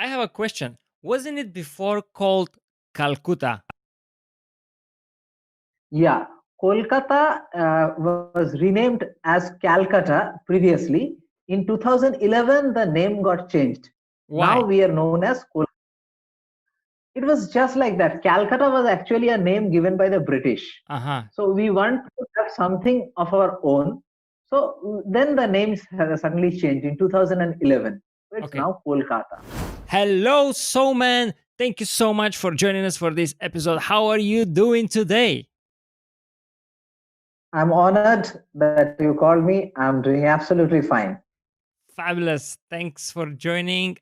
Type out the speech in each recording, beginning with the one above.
I have a question. Wasn't it before called Calcutta? Yeah, Kolkata was renamed as Calcutta previously. In 2011, the name got changed. Now Why? we are known as Kolkata. It was just like that. Calcutta was actually a name given by the British. Uh-huh. So we want to have something of our own. So then the names have suddenly changed in 2011. So it's Okay. now Kolkata. Hello, Soulman. Thank you so much for joining us for this episode. How are you doing today? I'm honored that you called me. I'm doing absolutely fine. Fabulous. Thanks for joining.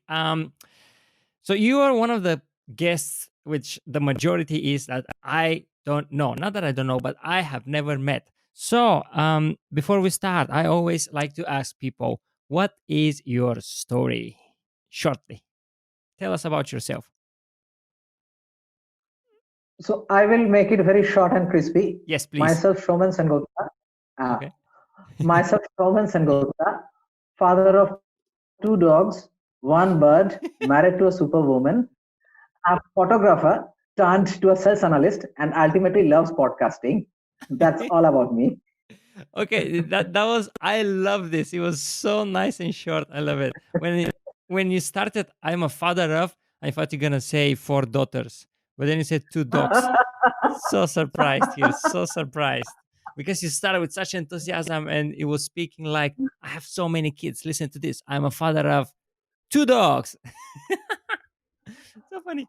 So you are one of the guests, which the majority is that I don't know. Not that I don't know, but I have never met. So before we start, I always like to ask people, what is your story? Shortly, tell us about yourself. So I will make it very short and crispy. Yes, please. Myself, Shoman Sengupta. Uh, Okay. myself, Shoman Sengupta, father of two dogs, one bird, married to a superwoman, a photographer turned to a sales analyst, and ultimately loves podcasting. That's all about me. Okay, that was, I love this. It was so nice and short. I love it. When you started, I'm a father of, I thought you're gonna say 4 daughters, but then you said 2 dogs. So surprised here, so surprised, because you started with such enthusiasm and it was speaking like, I have so many kids. Listen to this. I'm a father of 2 dogs. So funny.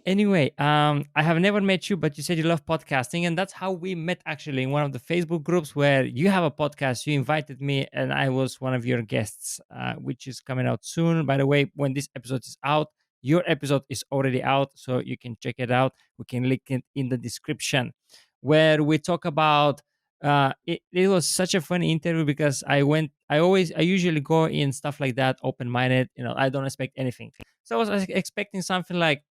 Anyway, I have never met you, but you said you love podcasting, and that's how we met actually in one of the Facebook groups where you have a podcast. You invited me, and I was one of your guests, which is coming out soon. By the way, when this episode is out, your episode is already out, so you can check it out. We can link it in the description, where we talk about. It was such a funny interview because I usually go in stuff like that, open minded. I don't expect anything. So I was expecting something like,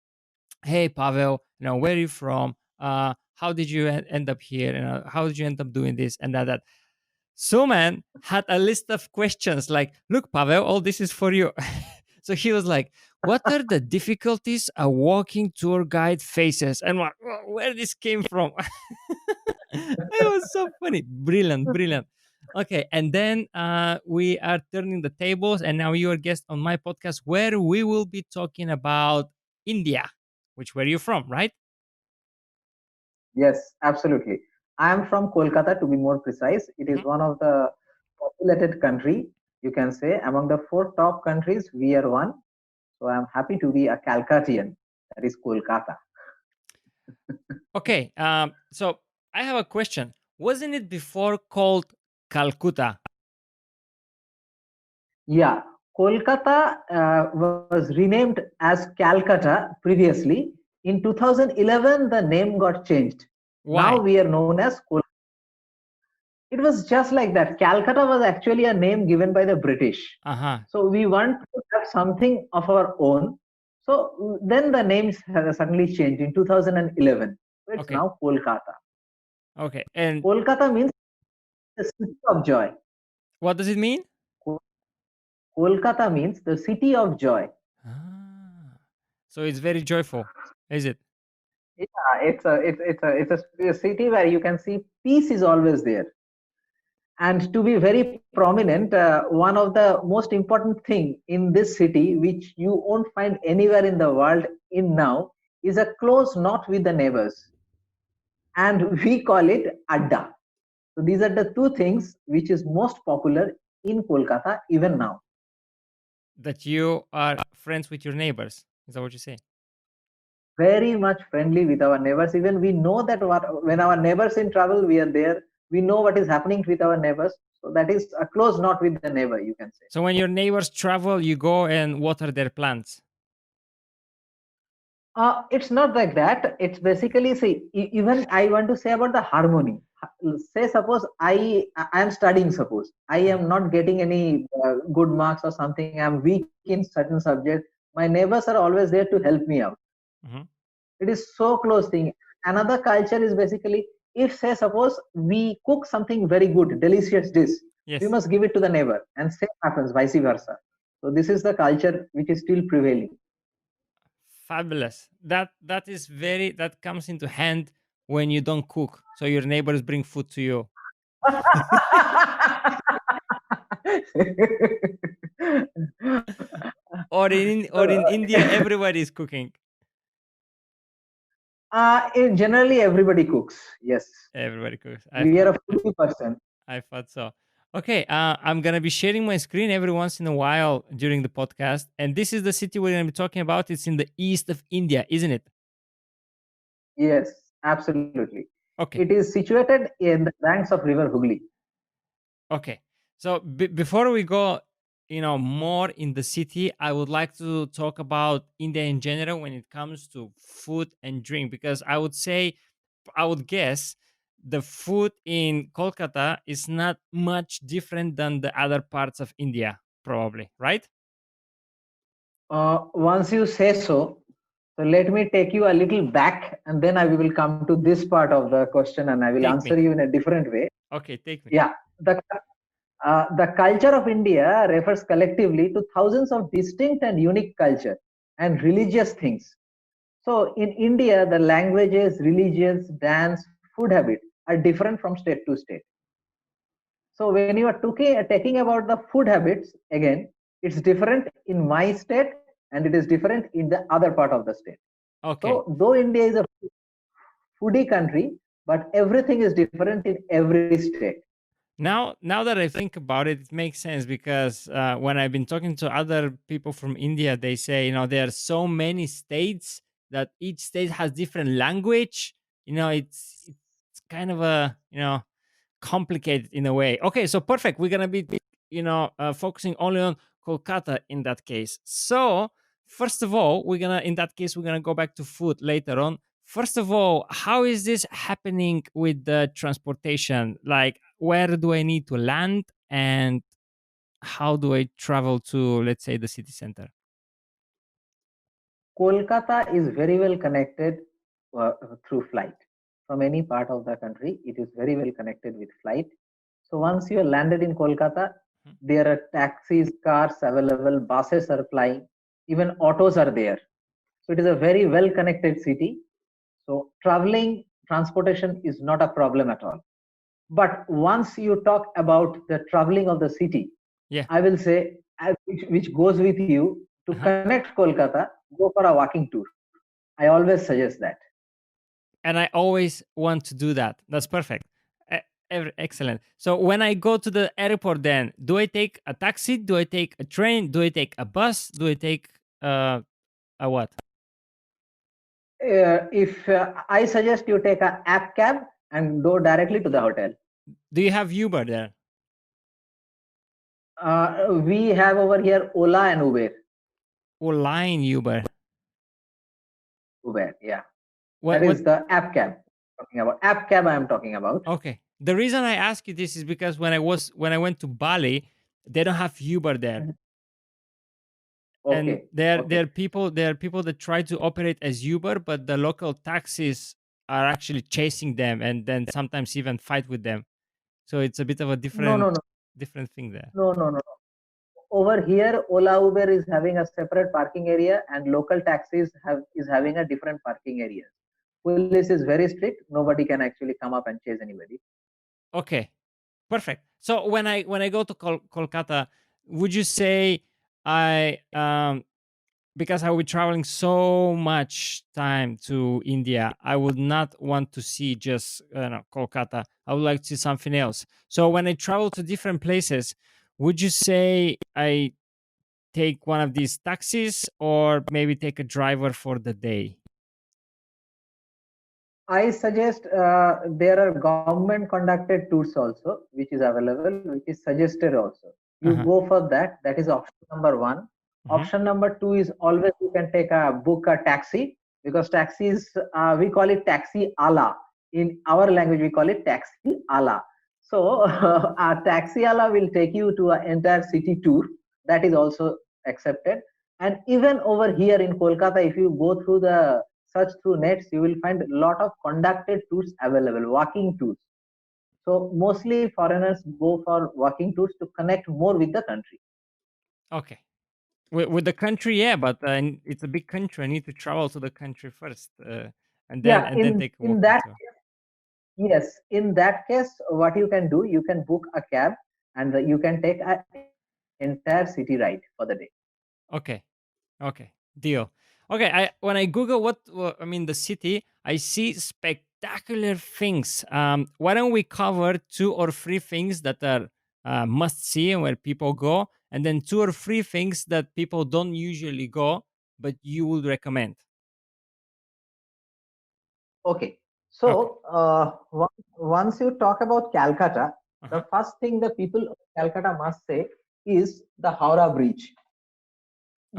hey Pavel, where are you from, how did you end up here, how did you end up doing this and that. So man had a list of questions like, look Pavel, all this is for you. So he was like, what are the difficulties a walking tour guide faces, and where this came from. It was so funny, brilliant. Okay, and then we are turning the tables, and now you are guest on my podcast where we will be talking about India, which where you from, right? Yes, absolutely. I am from Kolkata, to be more precise. It is Mhm. one of the populated country, you can say. Among the four top countries, we are one. So I'm happy to be a Calcuttian, that is Kolkata. Okay, so I have a question. Wasn't it before called Calcutta? Yeah, Kolkata was renamed as Calcutta previously. In 2011, the name got changed. Now Why? we are known as Kolkata. It was just like that. Calcutta was actually a name given by the British. Uh-huh. So we want to have something of our own. So then the names have suddenly changed in 2011. So it's Okay. now Kolkata. Okay, and Kolkata means the city of joy. what does it mean? Ko- Kolkata means the city of joy. Ah, so it's very joyful, is it? Yeah, it's a city where you can see peace is always there. And to be very prominent, one of the most important thing in this city, which you won't find anywhere in the world in now, is a close knot with the neighbors, and we call it adda. So these are the two things which is most popular in Kolkata even now. That you are friends with your neighbors, is that what you say? Very much friendly with our neighbors. Even we know that when our neighbors in trouble, we are there. We know what is happening with our neighbors. So that is a close knot with the neighbor, you can say. So when your neighbors travel, you go and water their plants. It's not like that. It's basically, see, even I want to say about the harmony. Say, suppose I am studying. Suppose I Uh-huh. am not getting any good marks or something. I'm weak in certain subject. My neighbors are always there to help me out. Mhm. It is so close thing. Another culture is basically, if say suppose we cook something very good, delicious dish, we Yes. must give it to the neighbor, and same happens vice versa. So this is the culture which is still prevailing. Fabulous. That is very, that comes into hand when you don't cook, so your neighbors bring food to you. Or in India, everybody is cooking. Generally, everybody cooks. Yes, Everybody cooks. we are a foodie person. I thought so. Okay, I'm gonna be sharing my screen every once in a while during the podcast, and this is the city we're gonna be talking about. It's in the east of India, isn't it? Yes, absolutely. Okay. It is situated in the banks of River Hooghly. Okay. So before we go, more in the city, I would like to talk about India in general when it comes to food and drink, because I would guess the food in Kolkata is not much different than the other parts of India, probably, right? Once you say so, so let me take you a little back, and then I will come to this part of the question, and I will Take answer me. you in a different way. Okay, take me. Yeah, the culture of India refers collectively to thousands of distinct and unique culture and religious things. So in India, the languages, religions, dance, food habit are different from state to state. So when you are talking about the food habits, again, it's different in my state and it is different in the other part of the state. Okay. So though India is a foodie country, but everything is different in every state. Now that I think about it, it makes sense, because when I've been talking to other people from India, they say, there are so many states that each state has different language. It's kind of a complicated in a way. Okay, so perfect. We're gonna be focusing only on Kolkata in that case. So first of all, we're gonna go back to food later on. First of all, how is this happening with the transportation? Like, where do I need to land, and how do I travel to, let's say, the city center? Kolkata is very well connected through flight. From any part of the country, it is very well connected with flight. So once you are landed in Kolkata, Mhm. there are taxis, cars available, buses are flying, even autos are there. So it is a very well connected city. So traveling, transportation is not a problem at all. But once you talk about the traveling of the city, Yeah. I will say, which goes with you, to Uh-huh. connect Kolkata, go for a walking tour. I always suggest that. And I always want to do that. That's perfect. Excellent. So when I go to the airport, then do I take a taxi? Do I take a train? Do I take a bus? Do I take a what? If I suggest you take a app cab and go directly to the hotel. Do you have Uber there? We have over here Ola and Uber. Or line Uber? Uber, yeah. What? That What? is the app cab. Talking about app cab, I am talking about. Okay. The reason I ask you this is because when I went to Bali, they don't have Uber there, and Okay, okay. there are people that try to operate as Uber, but the local taxis are actually chasing them, and then sometimes even fight with them. So it's a bit of a No, no, no, different thing there. no. Over here, Ola Uber is having a separate parking area, and local taxis is having a different parking area. Police is very strict. Nobody can actually come up and chase anybody. Okay, perfect. So when I go to Kolkata, would you say I because I will be traveling so much time to India, I would not want to see just Kolkata. I would like to see something else. So when I travel to different places, would you say I take one of these taxis, or maybe take a driver for the day? I suggest there are government conducted tours also, which is available, which is suggested also. You Uh-huh. go for that. That is option number one. Mhm. Option number two is always you can take a book a taxi, because taxis we call it taxi ala. In our language, we call it taxi ala. So a taxi ala will take you to an entire city tour. That is also accepted. And even over here in Kolkata, if you go through the search through nets, you will find a lot of conducted tours available, walking tours. So mostly foreigners go for walking tours to connect more with the country. Okay. With the country, yeah, but it's a big country. I need to travel to the country first, Yeah, and then take a in walk that, into. yes, in that case, what you can do, you can book a cab and you can take an entire city ride for the day. Okay, okay, deal. Okay, I when I Google I mean the city, I see spectacular things. Why don't we cover two or three things that are must see and where people go, and then two or three things that people don't usually go, but you would recommend. Okay. Okay. So, once you talk about Calcutta, Uh-huh. the first thing the people of Calcutta must say is the Howrah Bridge.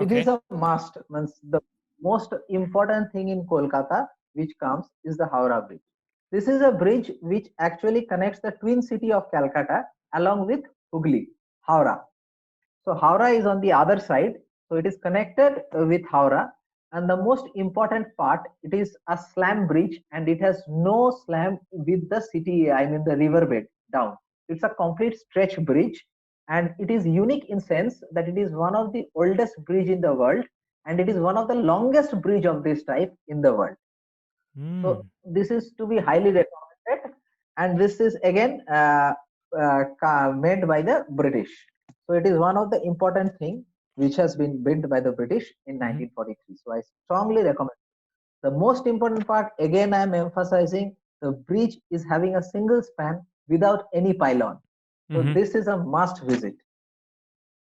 It is Okay. a must. Means the most important thing in Kolkata, which comes, is the Howrah Bridge. This is a bridge which actually connects the twin city of Calcutta along with Hooghly, Howrah. So Howrah is on the other side. So it is connected with Howrah. And the most important part, it is a slam bridge and it has no slam with the city, I mean the riverbed down. It's a complete stretch bridge and it is unique in sense that it is one of the oldest bridge in the world and it is one of the longest bridge of this type in the world. So Mm. this is to be highly recommended, and this is again made by the British. So it is one of the important thing which has been built by the British in Mm-hmm. 1943. So I strongly recommend. The most important part again I am emphasizing the bridge is having a single span without any pylon. So Mm-hmm. this is a must visit.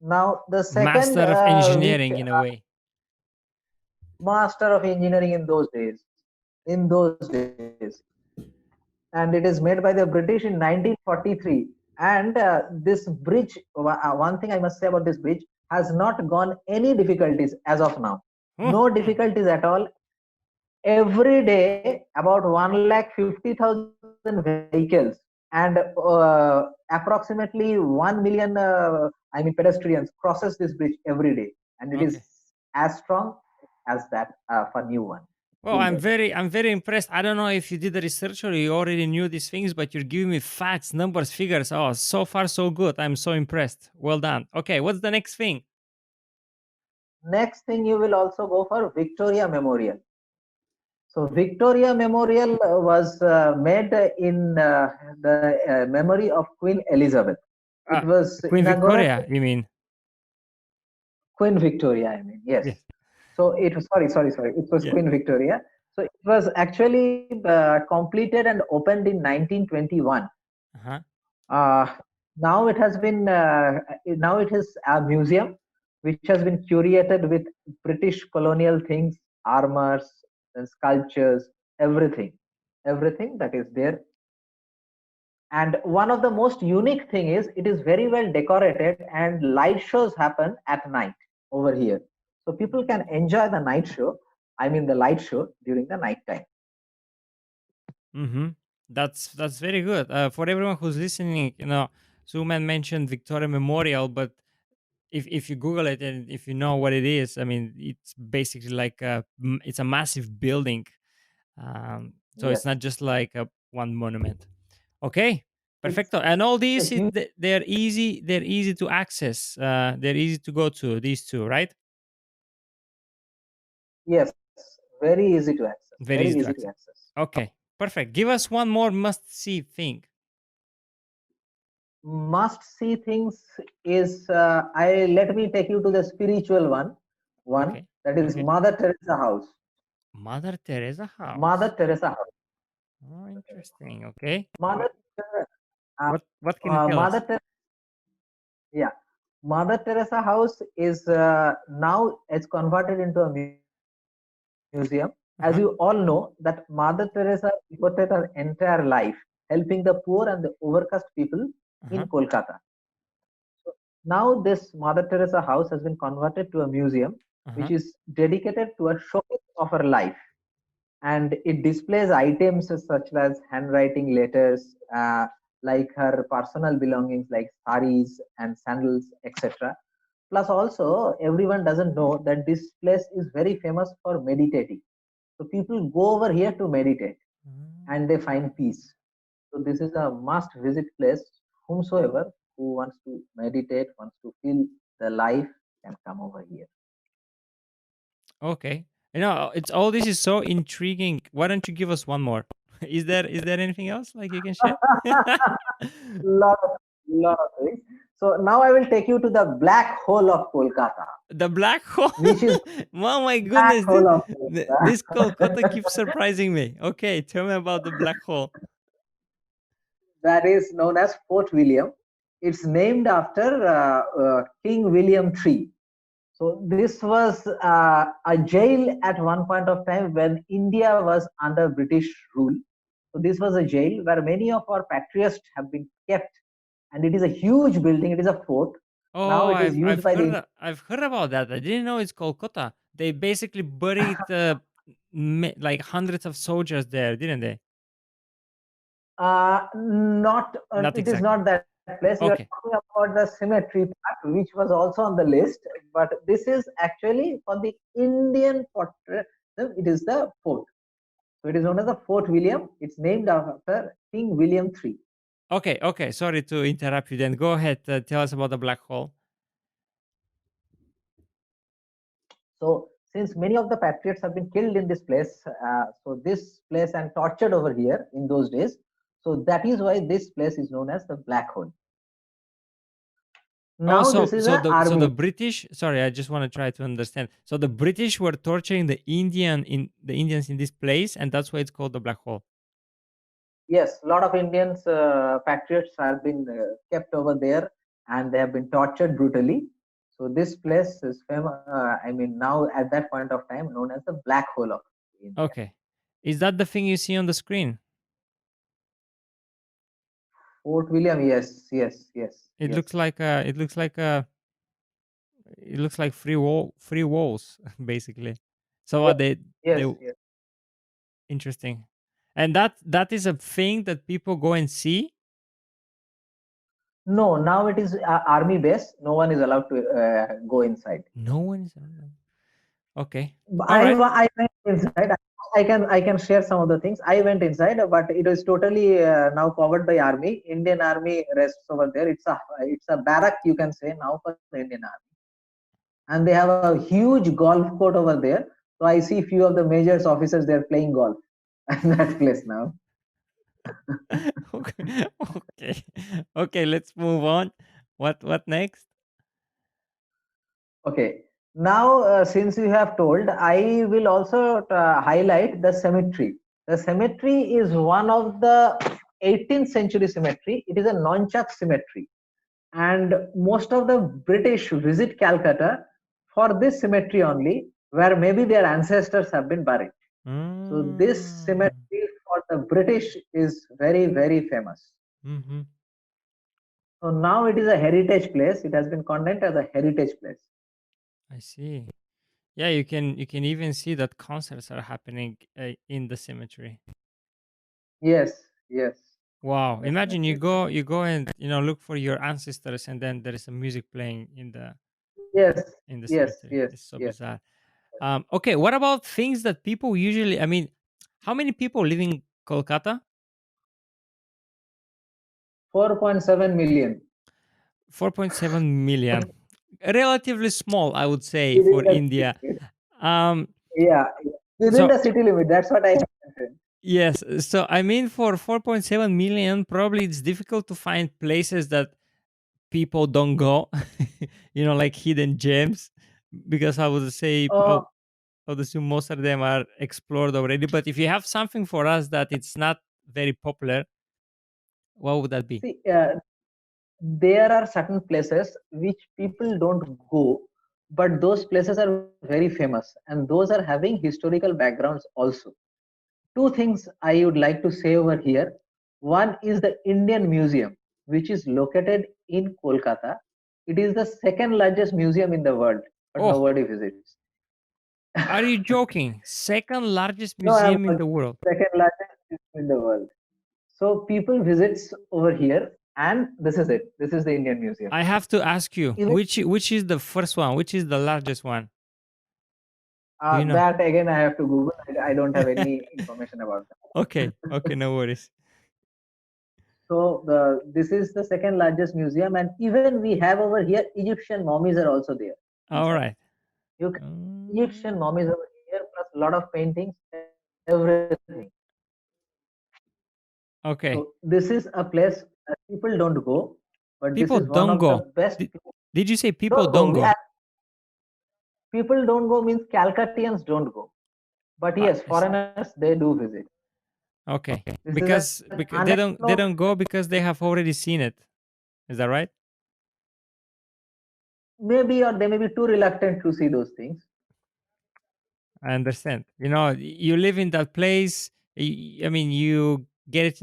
Now the second Master of which engineering in a way. master of engineering in those days, and it is made by the British in 1943. And this bridge, one thing I must say about this bridge, has not gone any difficulties as of now. Oh, No difficulties at all. Every day, about 1,50,000 vehicles and approximately 1 million, I mean, pedestrians crosses this bridge every day, and it is okay. as strong as that for new one Well, builders. I'm very impressed. I don't know if you did the research or you already knew these things, but you're giving me facts, numbers, figures. Oh, so far so good. I'm so impressed. Well done. Okay, what's the next thing? Next thing, you will also go for Victoria Memorial. So Victoria Memorial was made in the memory of Queen Elizabeth. It Uh, was Queen inaugurated Victoria, you mean? Queen Victoria. I mean, yes. Yes. So it was sorry. It was Yeah. Queen Victoria. So it was actually completed and opened in 1921. Uh-huh. Uh, now it is a museum which has been curated with British colonial things, armors, and sculptures, everything, everything that is there. And one of the most unique thing is it is very well decorated and light shows happen at night over here. So people can enjoy the night show. I mean the light show during the night time. Mm-hmm. That's very good. For everyone who's listening, Suman mentioned Victoria Memorial, but if you Google it and if you know what it is, I mean, it's basically like it's a massive building. So it's Yes, not just like a one monument. Okay, it's perfecto. And all a these, huge, they're easy. They're easy to access. They're easy to go to. These two, right? yes, very easy to access. Very Very easy easy to to access. access. Okay, perfect. Give us one more must-see thing. Must see things is I let me take you to the spiritual one Okay, that is okay. Mother Teresa House. Mother Teresa Mother house. Teresa House. Oh, interesting. Okay. Mother uh, What can you tell Mother us? Teresa, yeah, Mother Teresa House is now it's converted into a museum. As you all know, that Mother Teresa devoted her entire life helping the poor and the overcast people in Uh-huh. Kolkata. So now this Mother Teresa house has been converted to a museum, which Uh-huh. is dedicated to a showcase of her life, and it displays items such as handwriting letters, like her personal belongings like saris and sandals, etc. Plus, also everyone doesn't know that this place is very famous for meditating. So people go over here to meditate Mm. and they find peace. So this is a must visit place. Whomsoever who wants to meditate, wants to feel the life can come over here. Okay. It's all this is so intriguing. Why don't you give us one more? Is there anything else like you can share? lot of lot of things. So now I will take you to the black hole of Kolkata, The black hole. which is Oh my black goodness, hole of this Kolkata Kolkata. keeps surprising me. Okay, tell me about the black hole. That is known as Fort William. It's named after King William III. So this was a jail at one point of time when India was under British rule. So this was a jail where many of our patriots have been kept, and it is a huge building. It is a fort. Now Oh, it is used by the I've heard about that. I didn't know it's Kolkata. They basically buried like hundreds of soldiers there, didn't they? not Not it is exactly. not that place. We are Okay. talking about the cemetery part, which was also on the list, but this is actually for the Indian fortress. It is the fort. So it is known as the Fort William. It's named after King William III. Okay, okay. Sorry to interrupt you then. Go ahead. Tell us about the black hole. So since many of the patriots have been killed in this place, so this place and tortured over here in those days. So that is why this place is known as the Black Hole. Oh, Now so this is so an the army. British. Sorry, I just want to try to understand. So the British were torturing the Indians in this place, and that's why it's called the black hole. Yes, a lot of Indians patriots have been kept over there, and they have been tortured brutally. So this place is famous. I mean, now at that point of time, known as the Black Hole of India. Okay, is that the thing you see on the screen? Fort William. Yes, yes, yes, It yes. looks like it looks like free walls basically. So Yes, are they yes, yes. interesting? And that is a thing that people go and see. No, now it is army base. No one is allowed to go inside. No one is. Okay. All I right. I went inside. I can share some of the things. I went inside, but it is totally now covered by army. Indian army rests over there. It's a barrack, you can say, now for the Indian army, and they have a huge golf court over there. So I see few of the majors officers there playing golf at that place now. Okay. Okay. Okay, let's move on. What next? Okay. Now, since you have told, I will also highlight the cemetery. The cemetery is one of the 18th century cemetery. It is a Nonchak cemetery, and most of the British visit Calcutta for this cemetery only, where maybe their ancestors have been buried. So this Mm. cemetery for the British is very, very famous. Mm-hmm. So now it is a heritage place. It has been condemned as a heritage place. I see. Yeah, you can even see that concerts are happening in the cemetery. Yes, yes, Wow! Imagine definitely. you go and look for your ancestors, and then there is a music playing Yes, in the yes, cemetery. yes, It's so yes. bizarre. Okay, what about things that people usually? I mean, how many people live in Kolkata? 4.7 million 4.7 million. Relatively small, I would say, within for the India. city. Um, Yeah, within so the city limit. That's what I mentioned. yes, so I mean, for 4.7 million, probably it's difficult to find places that people don't go, like hidden gems, because Uh, I would assume most of them are explored already. But if you have something for us that it's not very popular, what would that be? See, there are certain places which people don't go, but those places are very famous, and those are having historical backgrounds also. Two things I would like to say over here. One is the Indian Museum, which is located in Kolkata. It is the second largest museum in the world, but Oh, nobody visits. are you joking? Second largest No, I'm museum in not. the world. Second largest museum in the world. So people visits over here, and this is it. This is the Indian Museum. I have to ask you, Even which is the first one? Which is the largest one? Do you know? that again, I have to Google. I don't have any information about Okay, that. okay, no worries. So this is the second largest museum, and even we have over here Egyptian mummies are also there All inside. right. You can Egyptian mummies over here, plus a lot of paintings, everything. Okay. So this is a place people don't go, but this People is one don't of the go. best. Did you say people Don't go. don't go? People don't go means Calcuttians don't go, but yes, I see. foreigners they do visit. Okay. This is an Because they unexplored, don't go because they have already seen it. Is that right? maybe, or they may be too reluctant to see those things. I understand. You know, you live in that place. I mean, you get it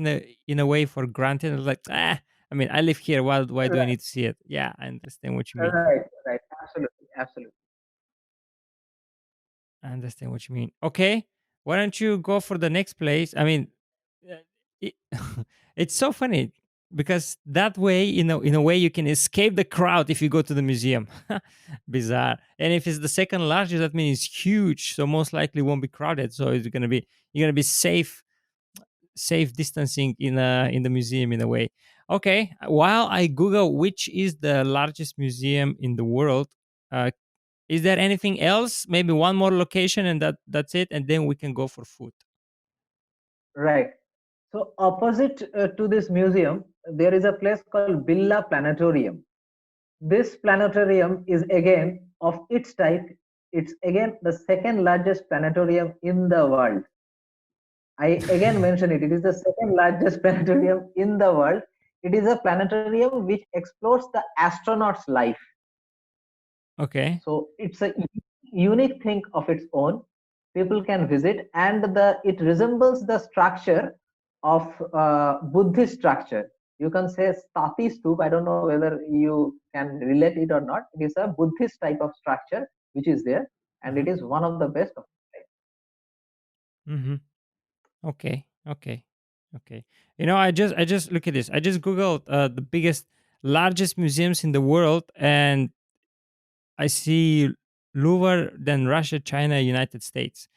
in a way for granted. Like, I mean, I live here. Why do I Right, need to see it? Yeah, I understand what you mean. right, absolutely, absolutely. I understand what you mean. Okay, why don't you go for the next place? I mean, uh, it, it's so funny because that way, in a way, you can escape the crowd if you go to the museum. Bizarre. And if it's the second largest, that means it's huge. So most likely won't be crowded. So you're gonna be safe distancing in the museum in a way. Okay. While I Google which is the largest museum in the world, uh, is there anything else? Maybe one more location and that's it, and then we can go for food. Right. So opposite to this museum, there is a place called Billa Planetarium. This planetarium is again of its type. It's again the second largest planetarium in the world. I again mention it. It is the second largest planetarium in the world. It is a planetarium which explores the astronaut's life. Okay. So it's a unique thing of its own. People can visit, and the it resembles the structure of Buddhist structure. You can say Stati Stup. I don't know whether you can relate it or not. It is a Buddhist type of structure which is there, and Uh-huh. it is one of the best of its type. Mm-hmm. Okay. Okay. Okay. You know, I just look at this. I just googled the biggest, largest museums in the world, and I see lower than Russia, China, United States.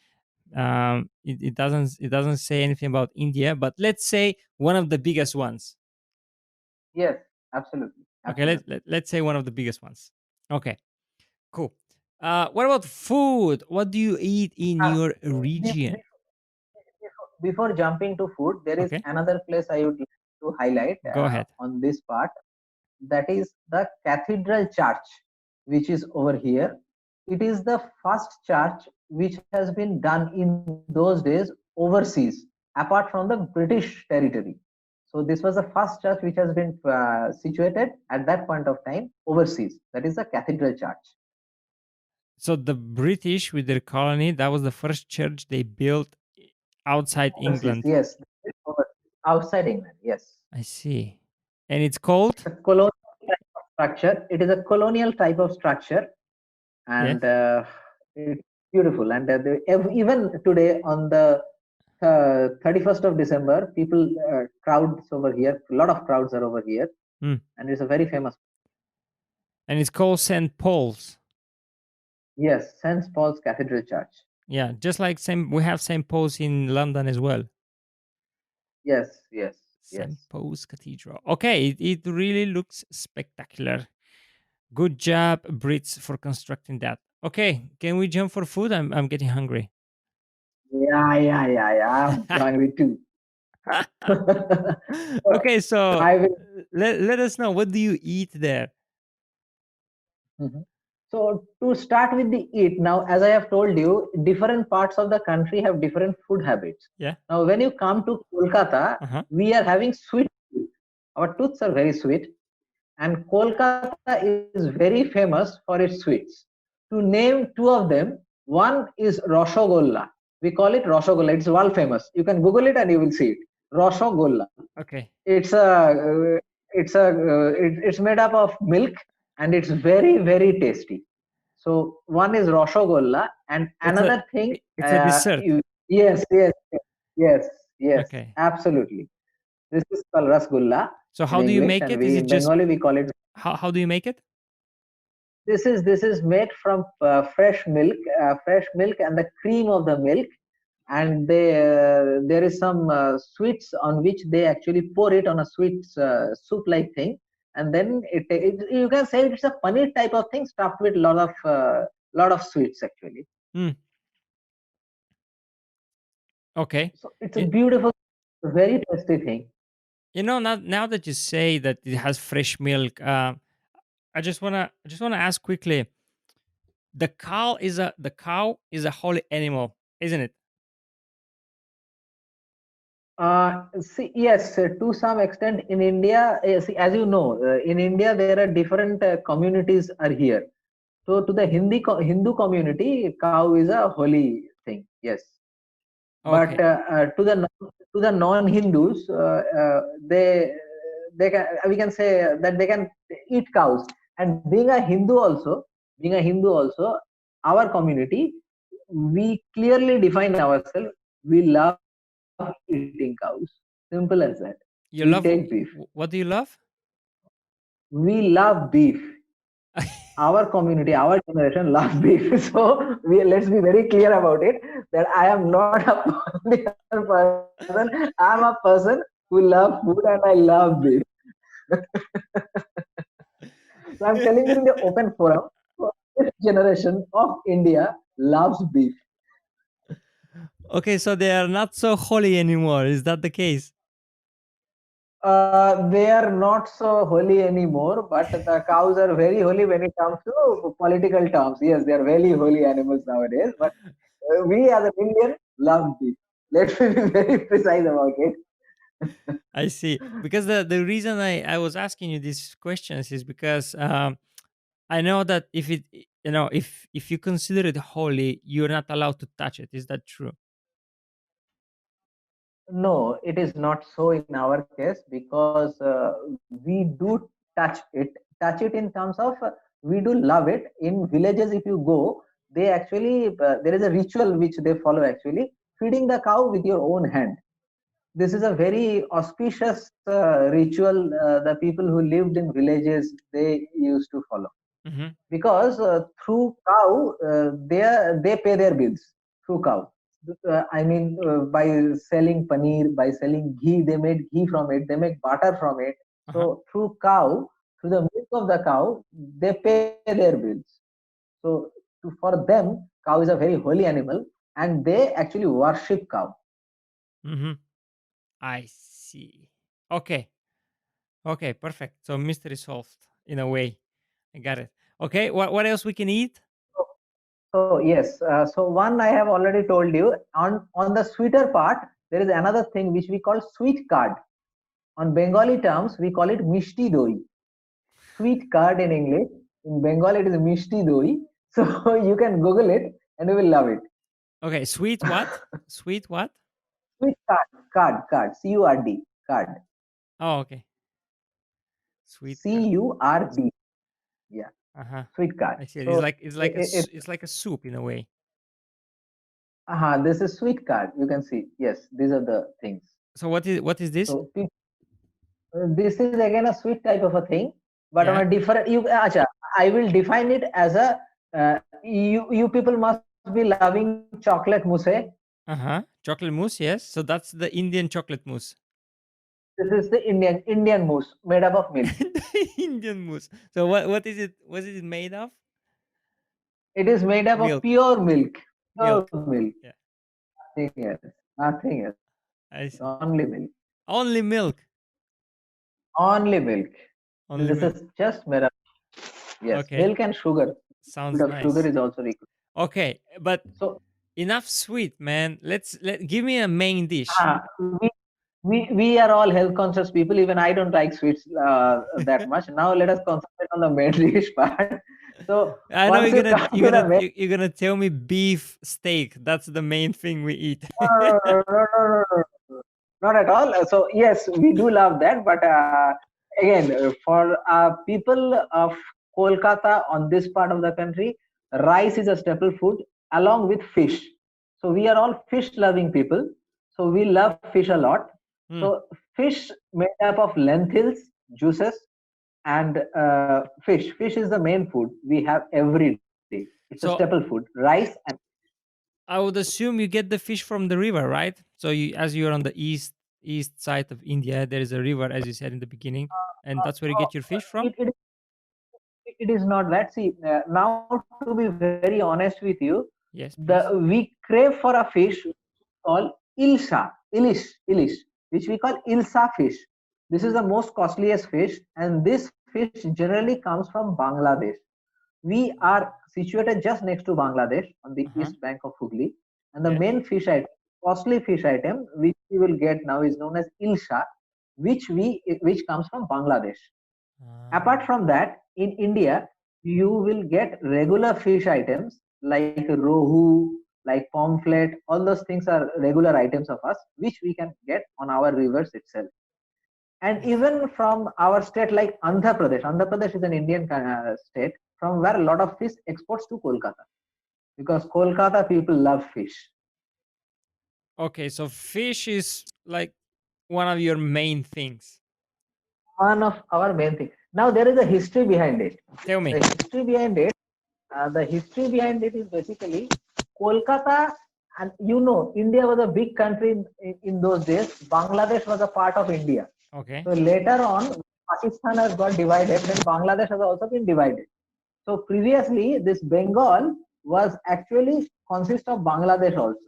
It doesn't say anything about India, but let's say one of the biggest ones. Yes, absolutely, Okay, absolutely. let's say one of the biggest ones. Okay, cool. What about food? What do you eat in Uh, your be- region? be- Before jumping to food, there is Okay, another place I would like to highlight go ahead. on this part. That is the Cathedral Church, which is over here. It is the first church which has been done in those days overseas, apart from the British territory. So this was the first church which has been situated at that point of time overseas. That is the Cathedral Church. So the British with their colony, that was the first church they built outside Overseas, England. yes, outside England, yes. I see. And it's called? A colonial type of structure. It is a colonial type of structure, Yes. and it's beautiful. And even today on the 31st of December, people crowds over here. A lot of crowds are over here, Mm. and it's a very famous. And it's called St. Paul's. Yes, Saint Paul's Cathedral Church. Yeah, just like same we have St. Paul's in London as well. Yes, yes, St. yes. Paul's Cathedral. Okay, it really looks spectacular. Good job, Brits, for constructing that. Okay, can we jump for food? I'm getting hungry. Yeah. I'm hungry too. Okay, so I will. let us know, what do you eat there? Mhm. So to start with the eat, now as I have told you, different parts of the country have different food habits. Yeah. Now when you come to Kolkata, Uh-huh. we are having sweet tooth. Our tooths are very sweet, and Kolkata is very famous for its sweets. To name two of them, one is Rashogolla. We call it Rashogolla. It's world famous. You can Google it and you will see it. Rashogolla. Okay. It's made up of milk, and it's very tasty. So one is Rashogolla, and It's a another thing, it's a dessert. yes, yes, yes, Okay. absolutely. This is called Rasgulla So in how do you English, make and it? we Is it in just Bengali we call it. how do you make it? This is made from fresh milk and the cream of the milk, and there is some sweets on which they actually pour it on a sweet soup like thing, and then you can say it's a paneer type of thing stuffed with lot of sweets actually. Mm, okay. So it's a You, beautiful, very tasty thing. now that you say that it has fresh milk, I just wanna ask quickly. The cow is a holy animal, isn't it? See, yes, to some extent in India, see, as you know, in India there are different communities are here. So to the Hindu community, cow is a holy thing. Yes, but Okay. to the non-Hindus, they can, we can say that they can eat cows. And being a Hindu also, our community, we clearly define ourselves. We love eating cows. Simple as that. We You take love beef. what do you love? We love beef. Our community, our generation loves beef. So let's be very clear about it that I am not a particular person. I'm a person who loves food and I love beef. So I'm telling you in the open forum, this generation of India loves beef. Okay, so they are not so holy anymore. Is that the case? They are not so holy anymore, but the cows are very holy when it comes to political terms. Yes, they are very holy animals nowadays. But we as an Indian love beef. Let me be very precise about it. I see. Because the reason I was asking you these questions is because I know that if you consider it holy, you're not allowed to touch it. Is that true? No, it is not so in our case because we do touch it. Touch it in terms of we do love it. In villages, if you go, they actually there is a ritual which they follow. Actually, feeding the cow with your own hand. This is a very auspicious ritual. The people who lived in villages they used to follow Mm-hmm. because through cow they pay their bills through cow. I mean, by selling paneer, by selling ghee, they made ghee from it, they make butter from it. So Uh-huh. through cow, through the milk of the cow, they pay their bills. So for them, cow is a very holy animal, and they actually worship cow. Mm-hmm. I see. Okay. Okay. Perfect. So mystery solved in a way. I got it. Okay. What else we can eat? So yes, so one I have already told you. On the sweeter part, there is another thing which we call sweet card. On Bengali terms, we call it mishti doi. Sweet card in English. In Bengal, it is mishti doi. So you can Google it and you will love it. Okay. Sweet what? Sweet what? Sweet card, CURD, card, Oh, okay. Sweet card. CURD. Yeah, Uh-huh. sweet card. I see it. It's So like it's like it's like a soup in a way. this is sweet card. You can see. Yes, these are the things. So what is this? So this is again a sweet type of a thing, but on Yeah. a different. I will define it as a. You people must be loving chocolate mousse. Uh-huh. Chocolate mousse, yes. So that's the Indian chocolate mousse. This is the Indian mousse made up of milk. The Indian mousse. So what is it? What is it made of? It is made up of Milk. pure milk. Pure Milk. milk. Yeah. Nothing else. Nothing else. I see. Only milk. Only milk. Only milk. Only This milk. is just made up. Yes, Okay. milk and sugar. Bit Sounds of sugar nice. is also required. Okay, but So enough sweet, man. Give me a main dish. uh, we, we are all health conscious people. Even I don't like sweets that much. Now let us concentrate on the main dish part. So I know once you come you're to the gonna main, you're gonna tell me beef steak. That's the main thing we eat. no, not at all. So yes, we do love that, but again, for people of Kolkata on this part of the country, rice is a staple food along with fish. So we are all fish-loving people. So we love fish a lot. Hmm. So fish made up of lentils, juices, and fish. Fish is the main food we have every day. It's a staple So food. Rice and I would assume you get the fish from the river, right? So as you're on the east side of India, there is a river, as you said in the beginning, and that's where you get your fish from. it, it is not that. See, now to be very honest with you, Yes, please. We crave for a fish called ilish, which we call ilsa fish. This is the most costliest fish, and this fish generally comes from Bangladesh. We are situated just next to Bangladesh on the Uh-huh. east bank of Hooghly, and the Yes. main costly fish item, which we will get now, is known as ilsha, which comes from Bangladesh. Apart Ah. from that, in India, you will get regular fish items like rohu, like pomfret. All those things are regular items of us, which we can get on our rivers itself. And I see. even from our state like Andhra Pradesh is an Indian state from where a lot of fish exports to Kolkata, because Kolkata people love fish. Okay, so fish is like one of your main things. One of our main things. Now there is a history behind it. Tell The me. history behind it, the history behind it is basically Kolkata, and India was a big country in those days. Bangladesh was a part of India. Okay. So later on, Pakistan has got divided, then Bangladesh has also been divided. So previously, this Bengal was actually consist of Bangladesh also.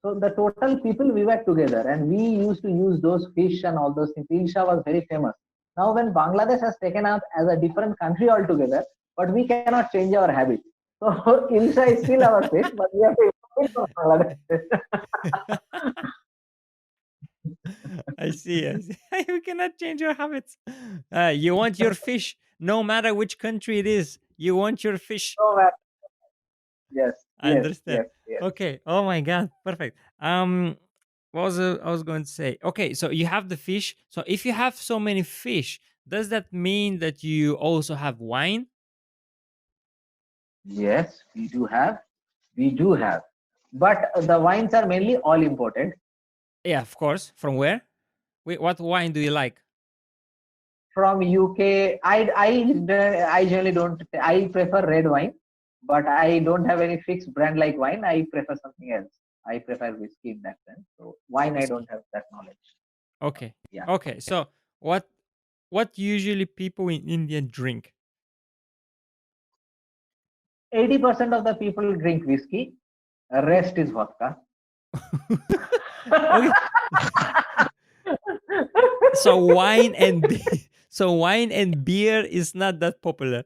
So the total people we were together, and we used to use those fish and all those things. Ilsha was very famous. Now, when Bangladesh has taken up as a different country altogether, but we cannot change our habit. So Ilsha is still our fish, but we have to import it from Bangladesh. I see. I see. You cannot change your habits. You want your fish, no matter which country it is. You want your fish. So yes, I yes, understand. yes, yes. Okay. Oh my god. Perfect. What was I was going to say? Okay, so you have the fish. So if you have so many fish, does that mean that you also have wine? Yes, we do have. We do have. But the wines are mainly all imported Yeah, of course. From where? Wait, what wine do you like? from UK. I generally don't. I prefer red wine, but I don't have any fixed brand like wine. I prefer something else. I prefer whiskey in that sense. So wine, I don't Whiskey. have that knowledge. Okay. Yeah, Okay. So what what usually people in India drink? 80% of the people drink whiskey. Rest is vodka. Okay. So wine and so wine and beer is not that popular.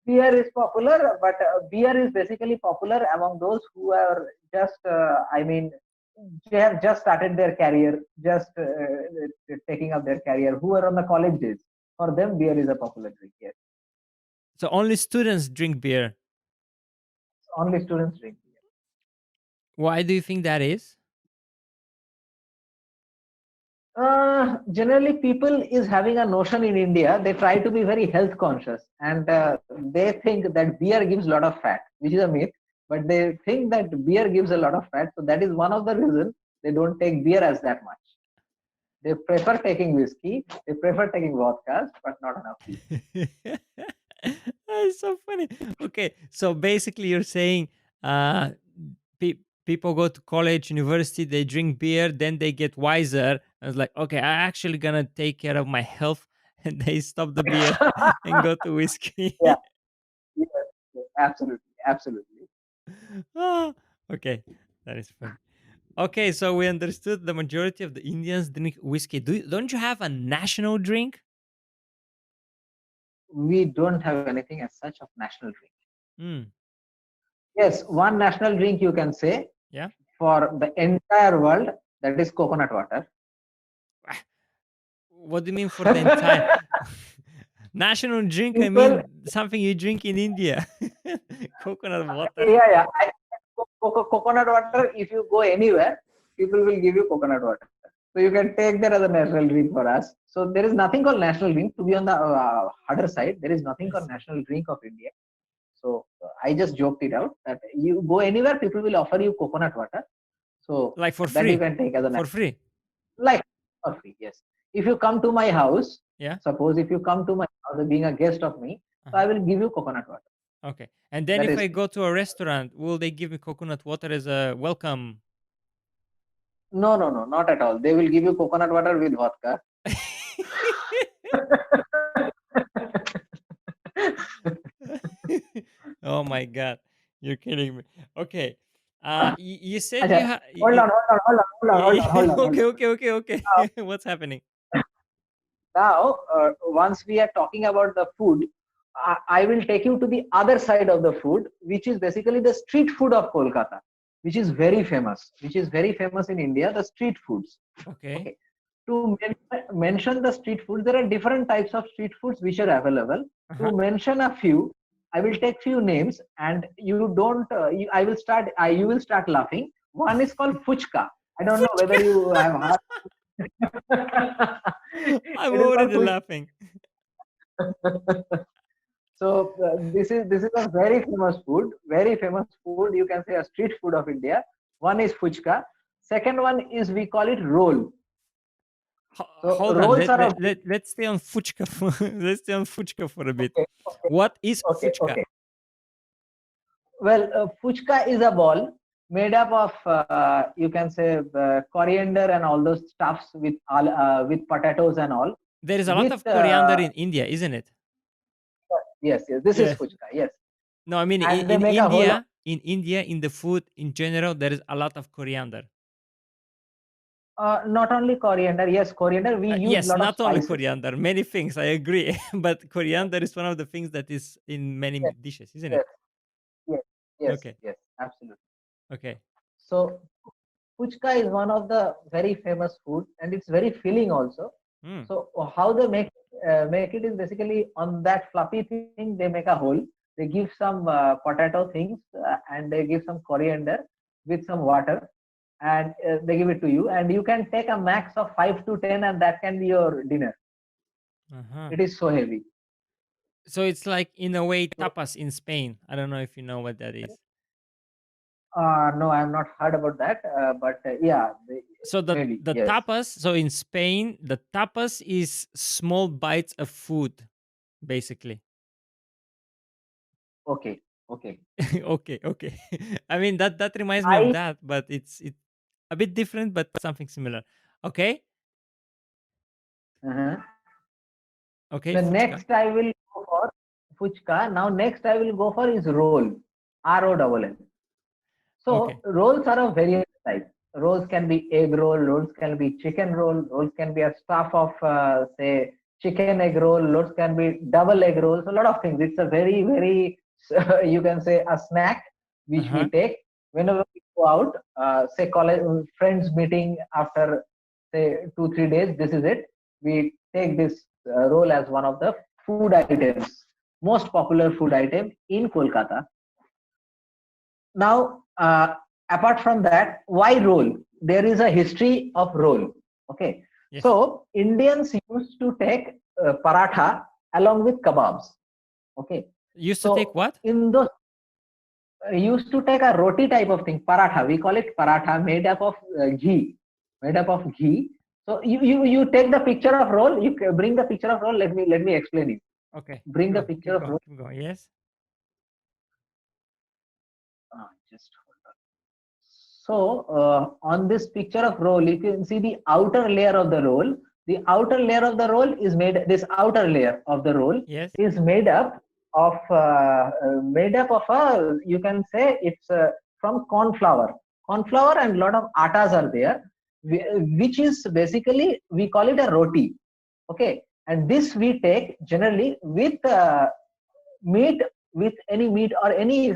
Beer is popular, but beer is basically popular among those who are just, they have just started their career, just taking up their career, who are on the college days. For them, beer is a popular drink. Yes, So only students drink beer. only students drink beer. Why do you think that is? Generally, people is having a notion in India. They try to be very health conscious, and they think that beer gives a lot of fat, which is a myth. But they think that beer gives a lot of fat, so that is one of the reasons they don't take beer as that much. They prefer taking whiskey, they prefer taking vodkas, but not enough beer. That's so funny. Okay, so basically you're saying uh people go to college, university, they drink beer, then they get wiser. I was like, okay, I'm actually gonna take care of my health, and they stop the beer and go to whiskey. Yeah, yes, yes, absolutely, absolutely. Ah, okay, that is funny. Okay, so we understood the majority of the Indians drink whiskey. Don't you have a national drink? We don't have anything as such of national drink. Hmm. Yes, one national drink you can say Yeah. for the entire world, that is coconut water. Ah, what do you mean for the entire national drink? I People, mean something you drink in India. Coconut water. yeah. Coconut water, if you go anywhere, people will give you coconut water. So you can take that as a national drink for us. So there is nothing called national drink. To be on the harder side, there is nothing I called see. national drink of India. So I just joked it out that you go anywhere, people will offer you coconut water. So Like for that you free. can take as a For national, free. like for free. Yes. If you come to my house, Yeah. suppose if you come to my house being a guest of me, so Uh-huh. I will give you coconut water. Okay. And then That if is I free. go to a restaurant, will they give me coconut water as a welcome? No, not at all. They will give you coconut water with vodka. Oh my god. You're kidding me. Okay. You said Acha, you have. hold Okay, on. okay, okay, okay. Now, What's happening? once we are talking about the food, I will take you to the other side of the food, which is basically the street food of Kolkata, which is very famous, in India, the street foods. Okay. Okay. To mention the street foods, there are different types of street foods which are available. Uh-huh. To mention a few, I will take few names, and you don't. I will start. You will start laughing. One is called fuchka. I don't know whether Fuchka. you have heard. I'm It is called already fuchka. laughing. So this is a very famous food. Very famous food. You can say a street food of India. One is fuchka. Second one is, we call it roll. So Hold on. rolls are a Let's stay on Fuchka. Let's stay on Fuchka for a bit. okay, okay, What is okay, Fuchka? okay. Well, fuchka is a ball made up of, you can say, coriander and all those stuffs with potatoes and all. There is a lot With of coriander in India, isn't it? yes, yes, this is Yes. fuchka. Yes, No, I mean and they in make a whole. India, in the food in general, there is a lot of coriander. Not only coriander. Yes, coriander. We use a Yes, lot of not only spices. coriander, many things. I agree, but coriander is one of the things that is in many Yes, dishes, isn't it? yes, yes, yes, Okay. yes. Absolutely. Okay. So fuchka is one of the very famous food, and it's very filling also. Mm. So how they make it is basically on that fluffy thing they make a hole. They give some potato things, and they give some coriander with some water, and they give it to you. And you can take a max of 5 to 10, and that can be your dinner. Uh-huh. It is so heavy. So it's like in a way So tapas in Spain. I don't know if you know what that is. no, I have not heard about that, but yeah, So maybe the yes. tapas, so in Spain, the tapas is small bites of food, basically. Okay, okay. Okay, okay. I mean that reminds me of I that, but it's a bit different, but something similar. Okay, uh okay, The fuchka. next I will go for fuchka. Now next I will go for is roll. ROLL. Okay, So rolls are of various types. Rolls can be egg roll, rolls can be chicken roll, rolls can be a stuff of say chicken egg roll, rolls can be double egg rolls, a lot of things. It's a very, very you can say a snack uh which huh, we take whenever we go out, say college friends meeting after say 2 3 days. This is it. We take this roll as one of the food items, most popular food item in Kolkata. Now, apart from that, why roll? There is a history of roll. Okay, yes. so Indians used to take paratha along with kebabs. Okay, Used to take so what? in those used to take a roti type of thing, paratha. We call it paratha, made up of ghee, made up of ghee. So you take the picture of roll. You bring the picture of roll. Let me explain it. Okay, Bring the go, picture keep of going, roll. keep going. Yes. Just So on this picture of roll, you can see the outer layer of the roll. The outer layer of the roll is made. This outer layer of the roll Yes. is made up of a. You can say it's from corn flour. Corn flour and lot of attas are there, which is basically we call it a roti. Okay, and this we take generally with meat, with any meat or any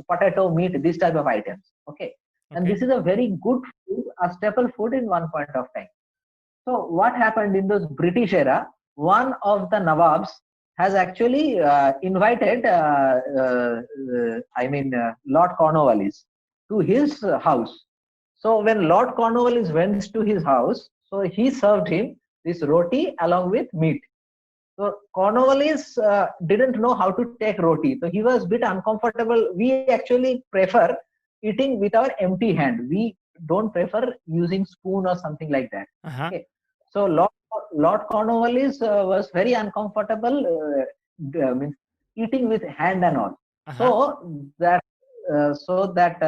potato meat, this type of items. Okay, and Okay. this is a very good food, a staple food in one point of time. So what happened in those British era, one of the Nawabs has actually invited Lord Cornwallis to his house. So when Lord Cornwallis went to his house, so he served him this roti along with meat. So Cornwallis didn't know how to take roti, so he was a bit uncomfortable. We actually prefer eating with our empty hand. We don't prefer using spoon or something like that. Uh huh. Okay, so Lord Cornwallis was very uncomfortable, means eating with hand and all. Uh huh. So that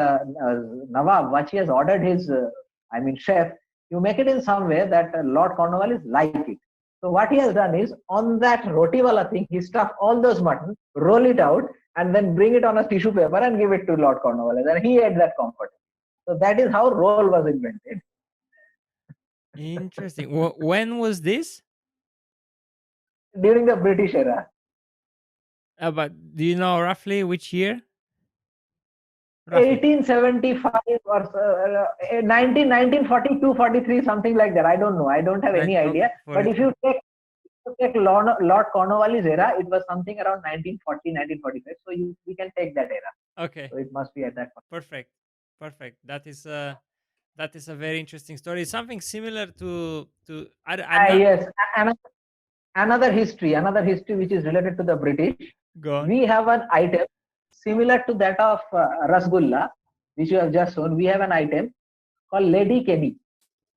Nawab, what he has ordered his, chef, you make it in some way that Lord Cornwallis like it. So what he has done is on that roti wala thing, he stuffed all those mutton, roll it out, and then bring it on a tissue paper and give it to Lord Cornwallis, and he ate that comfortably. So that is how roll was invented Interesting. When was this? during the British era. But do you know roughly which year? Roughly. 1875 or 1942, 43, something like that. I don't know. I don't have any idea. But if you take Lord Cornwallis era, it was something around 1940, 1945. So we can take that era. Okay. So it must be at that point. Perfect. That is a very interesting story. It's something similar to Yes. Another history which is related to the British. Go on. We have an item similar to that of Rasgulla, which you have just shown. We have an item called Lady Kenny.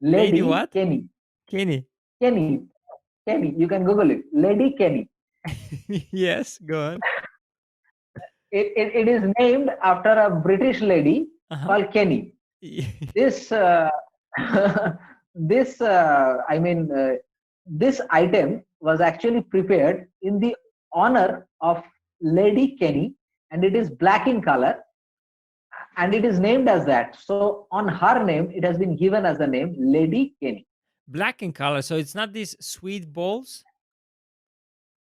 Lady what? Kenny. Kenny. You can Google it. Lady Kenny. Yes, go on. It is named after a British lady called Kenny. This this item was actually prepared in the honor of Lady Kenny, and it is black in color, and it is named as that. So on her name, it has been given as the name Lady Kenny. Black in color, so it's not these sweet balls?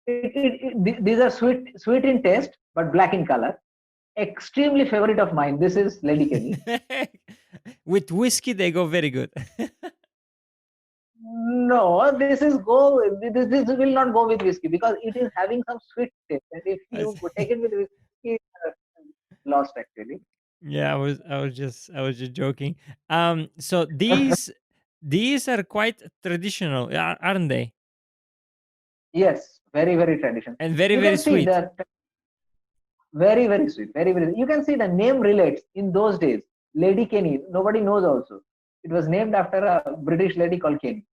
These are sweet in taste, but black in color. Extremely favorite of mine. This is Lady Kenny. With whiskey, they go very good. No, this will not go with whiskey because it is having some sweet taste, and if you take it with whiskey, it's lost actually. Yeah, I was just joking. So these are quite traditional, aren't they? Yes, very traditional. And very sweet. That very sweet, very. You can see the name relates in those days. Lady Kenny, nobody knows also. It was named after a British lady called Kenny.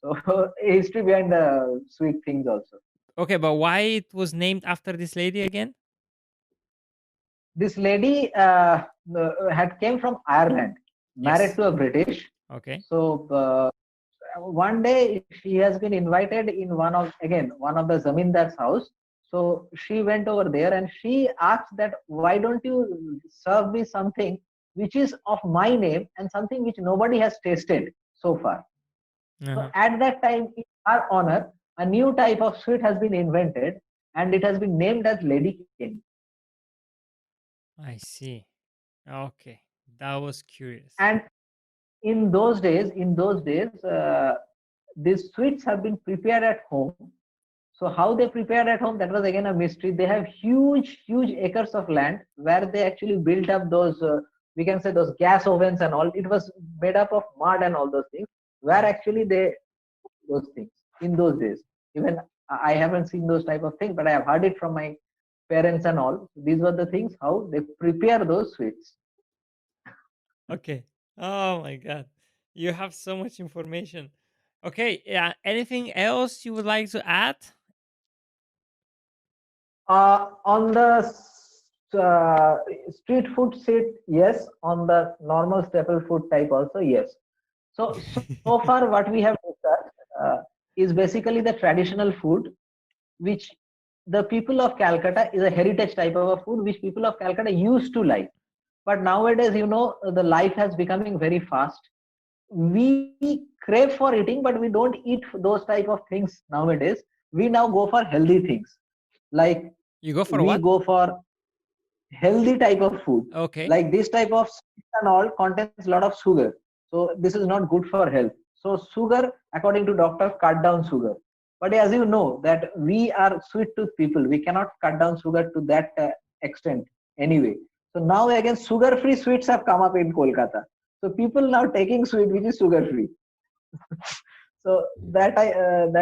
So history behind the sweet things also. Okay, but why it was named after this lady again? This lady had came from Ireland, married to a British. Okay. So one day she has been invited in one of the zamindar's house. So she went over there and she asked that why don't you serve me something which is of my name and something which nobody has tasted so far. So at that time, in her honor, a new type of sweet has been invented and it has been named as Lady Kenny. I see. Okay, that was curious. And in those days, these sweets have been prepared at home. So how they prepared at home, that was again a mystery. They have huge acres of land where they actually built up those, we can say those gas ovens and all. It was made up of mud and all those things. Where actually those things in those days. Even I haven't seen those type of things, but I have heard it from my parents and all. These were the things how they prepare those sweets. Okay. Oh my God, you have so much information. Okay. Yeah. Anything else you would like to add? On the street food set, yes. On the normal staple food type also, yes. So far what we have discussed is basically the traditional food, which the people of Calcutta is a heritage type of a food which people of Calcutta used to like. But nowadays, the life has becoming very fast. We crave for eating, but we don't eat those type of things nowadays. We now go for healthy things. Like you go for we what? go for healthy type of food. Okay. Like this type of sweets and all contains a lot of sugar. So this is not good for health. So sugar, according to doctors, cut down sugar. But as you know that we are sweet tooth people, we cannot cut down sugar to that extent anyway. So now again, sugar-free sweets have come up in Kolkata. So people now taking sweet which is sugar-free. So that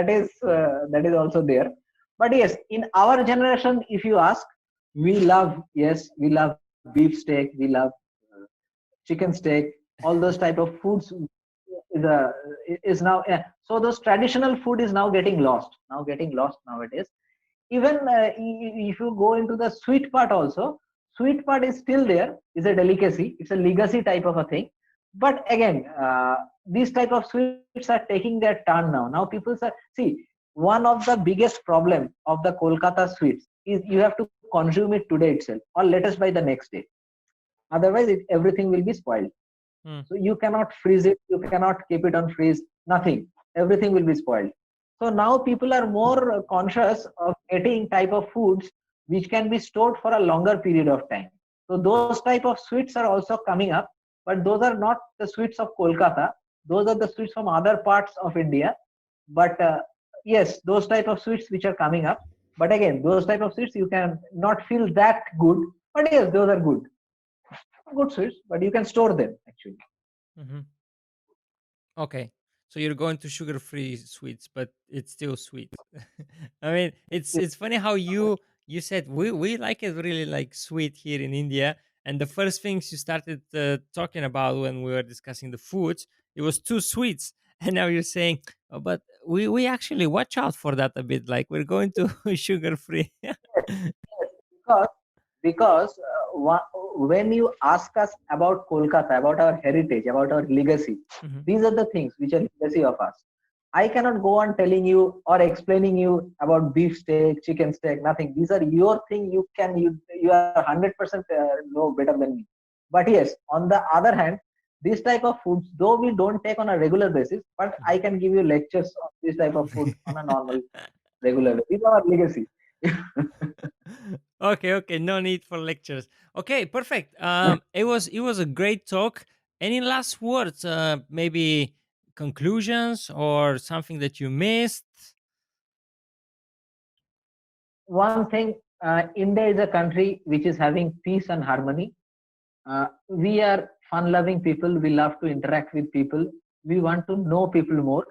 is also there. But yes, in our generation, if you ask, we love beef steak, we love chicken steak, all those type of foods is now so those traditional food is now getting lost nowadays. Even if you go into the sweet part also, sweet part is still there, is a delicacy, it's a legacy type of a thing. But again, these type of sweets are taking their turn now. Now people say, see, one of the biggest problem of the Kolkata sweets is you have to consume it today itself, or latest by the next day. Otherwise, everything will be spoiled. Mm. So you cannot freeze it, you cannot keep it on freeze, nothing. Everything will be spoiled. So now people are more conscious of getting type of foods which can be stored for a longer period of time. So those type of sweets are also coming up, but those are not the sweets of Kolkata. Those are the sweets from other parts of India. But yes, those type of sweets which are coming up. But again, those type of sweets you can not feel that good. But yes, those are good sweets. But you can store them actually. Hmm. Okay. So you're going to sugar-free sweets, but it's still sweet. I mean, it's funny how you said we like it really like sweet here in India, and the first things you started talking about when we were discussing the foods, it was two sweets, and now you're saying, oh, but we actually watch out for that a bit. Like we're going to sugar-free. Because when you ask us about Kolkata, about our heritage, about our legacy, Mhm. these are the things which are legacy of us. I cannot go on telling you or explaining you about beef steak, chicken steak, nothing. These are your thing. You are 100% know better than me. But yes, on the other hand, this type of foods, though we don't take on a regular basis, but I can give you lectures on this type of food on a normal regular basis. These are our legacy. Okay, okay, no need for lectures. Okay, perfect. It was a great talk. Any last words? Maybe conclusions or something that you missed? One thing, India is a country which is having peace and harmony. We are fun loving people. We love to interact with people. We want to know people more.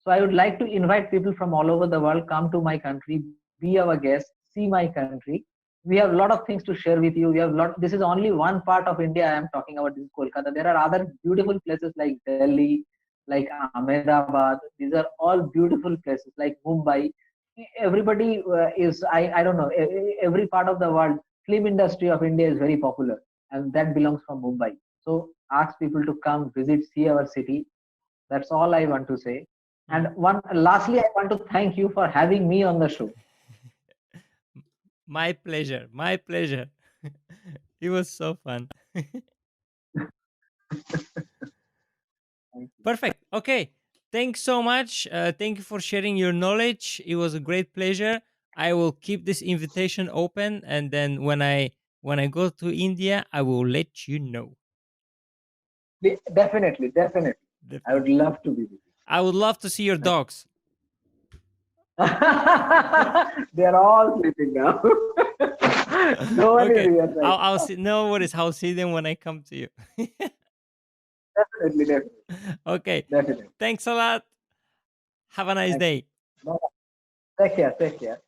So I would like to invite people from all over the world, come to my country, be our guest, see my country. We have a lot of things to share with you. We have lot. This is only one part of India I am talking about. This is Kolkata. There are other beautiful places like Delhi, like Ahmedabad. These are all beautiful places like Mumbai. Everybody I don't know. Every part of the world, film industry of India is very popular, and that belongs from Mumbai. So ask people to come visit, see our city. That's all I want to say. And Mm. lastly, I want to thank you for having me on the show. My pleasure. My pleasure. It was so fun. Thank you. Perfect. Okay. Thanks so much. Thank you for sharing your knowledge. It was a great pleasure. I will keep this invitation open, and then when I go to India, I will let you know. Definitely, definitely. I would Definitely. love to be with I would love to see your you. dogs. They're all sleeping now. No one is Okay. here right I'll now. see. No worries. I'll see them when I come to you. Definitely, definitely, Okay. definitely. Thanks a lot. Have a nice Thank day. you. Bye. Take care, take care.